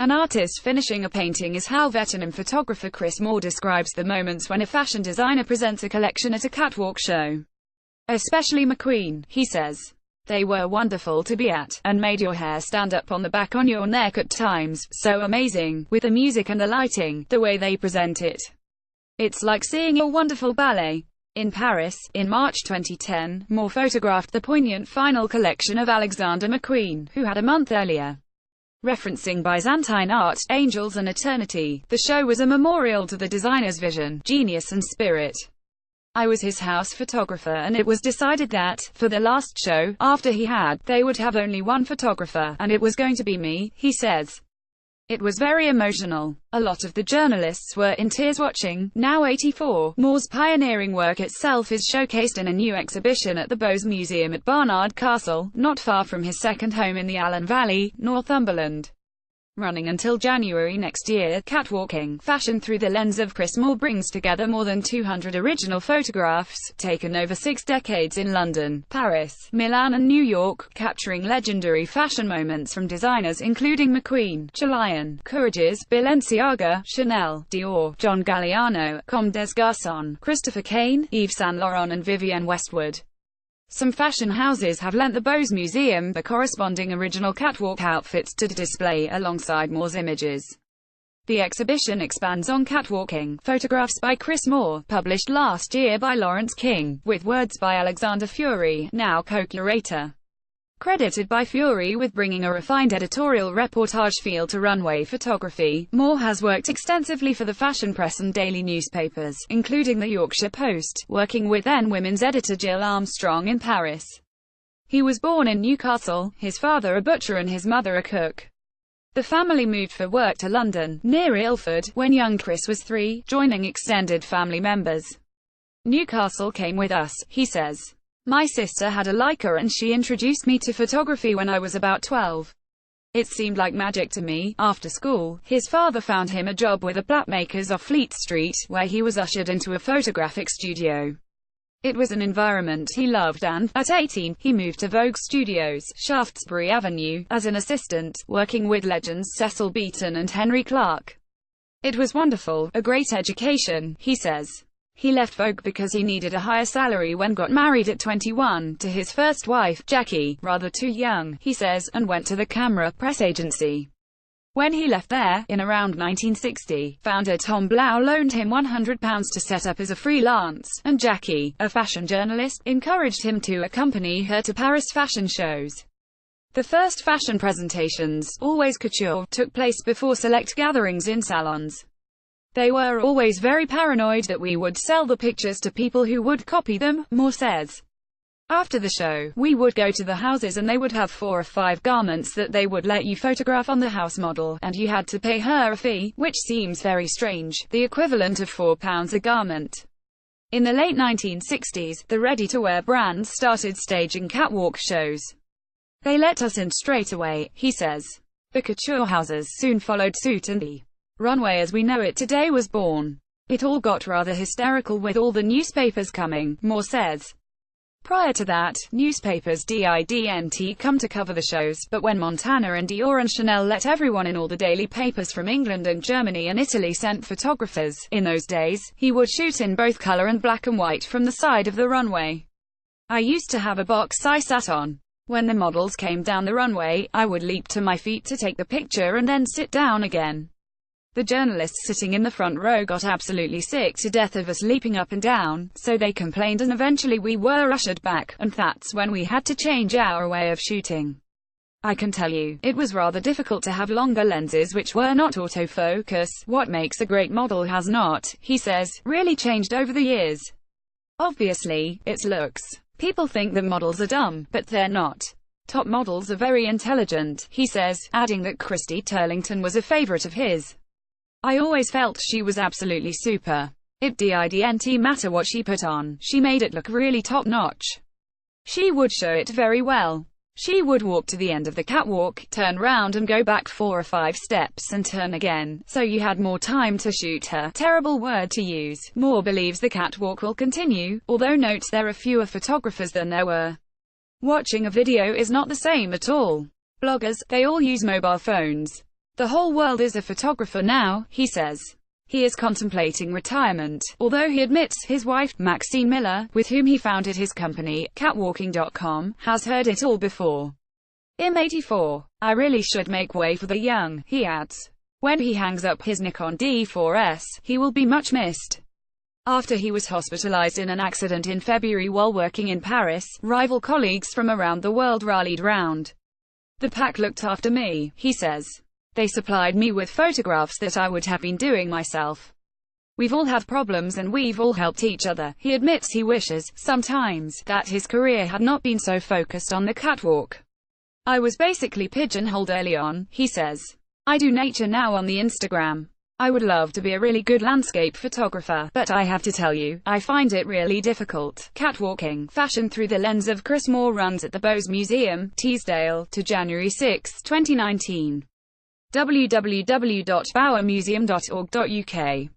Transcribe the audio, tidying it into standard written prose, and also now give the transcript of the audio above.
An artist finishing a painting is how veteran photographer Chris Moore describes the moments when a fashion designer presents a collection at a catwalk show. Especially McQueen, he says. They were wonderful to be at, and made your hair stand up on the back on your neck at times, so amazing, with the music and the lighting, the way they present it. It's like seeing a wonderful ballet. In Paris, in March 2010, Moore photographed the poignant final collection of Alexander McQueen, who had a month earlier. Referencing Byzantine art, angels and eternity, the show was a memorial to the designer's vision, genius and spirit. I was his house photographer and it was decided that, for the last show, after he had, they would have only one photographer, and it was going to be me, he says. It was very emotional. A lot of the journalists were in tears watching. Now 84, Moore's pioneering work itself is showcased in a new exhibition at the Bowes Museum at Barnard Castle, not far from his second home in the Allen Valley, Northumberland. Running until January next year, Catwalking, Fashion Through the Lens of Chris Moore brings together more than 200 original photographs, taken over 6 decades in London, Paris, Milan and New York, capturing legendary fashion moments from designers including McQueen, Chalayan, Courageous, Balenciaga, Chanel, Dior, John Galliano, Comme des Garçons, Christopher Kane, Yves Saint Laurent and Vivienne Westwood. Some fashion houses have lent the Bowes Museum the corresponding original catwalk outfits to display alongside Moore's images. The exhibition expands on Catwalking, photographs by Chris Moore, published last year by Lawrence King, with words by Alexander Fury, now co-curator. Credited by Fury with bringing a refined editorial reportage feel to runway photography, Moore has worked extensively for the fashion press and daily newspapers, including the Yorkshire Post, working with then women's editor Jill Armstrong in Paris. He was born in Newcastle, his father a butcher and his mother a cook. The family moved for work to London, near Ilford, when young Chris was 3, joining extended family members. Newcastle came with us, he says. My sister had a Leica and she introduced me to photography when I was about 12. It seemed like magic to me. After school, his father found him a job with the Platmakers off Fleet Street, where he was ushered into a photographic studio. It was an environment he loved and, at 18, he moved to Vogue Studios, Shaftesbury Avenue, as an assistant, working with legends Cecil Beaton and Henry Clark. It was wonderful, a great education, he says. He left Vogue because he needed a higher salary when got married at 21, to his first wife, Jackie, rather too young, he says, and went to the Camera Press Agency. When he left there, in around 1960, founder Tom Blau loaned him £100 to set up as a freelance, and Jackie, a fashion journalist, encouraged him to accompany her to Paris fashion shows. The first fashion presentations, always couture, took place before select gatherings in salons. They were always very paranoid that we would sell the pictures to people who would copy them, Moore says. After the show, we would go to the houses and they would have 4 or 5 garments that they would let you photograph on the house model, and you had to pay her a fee, which seems very strange, the equivalent of £4 a garment. In the late 1960s, the ready-to-wear brands started staging catwalk shows. They let us in straight away, he says. The couture houses soon followed suit and the runway as we know it today was born. It all got rather hysterical with all the newspapers coming, Moore says. Prior to that, newspapers didn't come to cover the shows, but when Montana and Dior and Chanel let everyone in, all the daily papers from England and Germany and Italy sent photographers. In those days, he would shoot in both color and black and white from the side of the runway. I used to have a box I sat on. When the models came down the runway, I would leap to my feet to take the picture and then sit down again. The journalists sitting in the front row got absolutely sick to death of us leaping up and down, so they complained and eventually we were ushered back, and that's when we had to change our way of shooting. I can tell you, it was rather difficult to have longer lenses which were not autofocus. What makes a great model has not, he says, really changed over the years. Obviously, it's looks. People think that models are dumb, but they're not. Top models are very intelligent, he says, adding that Christy Turlington was a favorite of his. I always felt she was absolutely super. It didn't matter what she put on, she made it look really top-notch. She would show it very well. She would walk to the end of the catwalk, turn round and go back 4 or 5 steps and turn again, so you had more time to shoot her. Terrible word to use. Moore believes the catwalk will continue, although notes there are fewer photographers than there were. Watching a video is not the same at all. Bloggers, they all use mobile phones. The whole world is a photographer now, he says. He is contemplating retirement, although he admits his wife, Maxine Miller, with whom he founded his company, catwalking.com, has heard it all before. I'm 84. I really should make way for the young, he adds. When he hangs up his Nikon D4S, he will be much missed. After he was hospitalized in an accident in February while working in Paris, rival colleagues from around the world rallied round. The pack looked after me, he says. They supplied me with photographs that I would have been doing myself. We've all had problems and we've all helped each other. He admits he wishes, sometimes, that his career had not been so focused on the catwalk. I was basically pigeonholed early on, he says. I do nature now on the Instagram. I would love to be a really good landscape photographer, but I have to tell you, I find it really difficult. Catwalking, fashion through the lens of Chris Moore runs at the Bose Museum, Teesdale, to January 6, 2019. www.bowermuseum.org.uk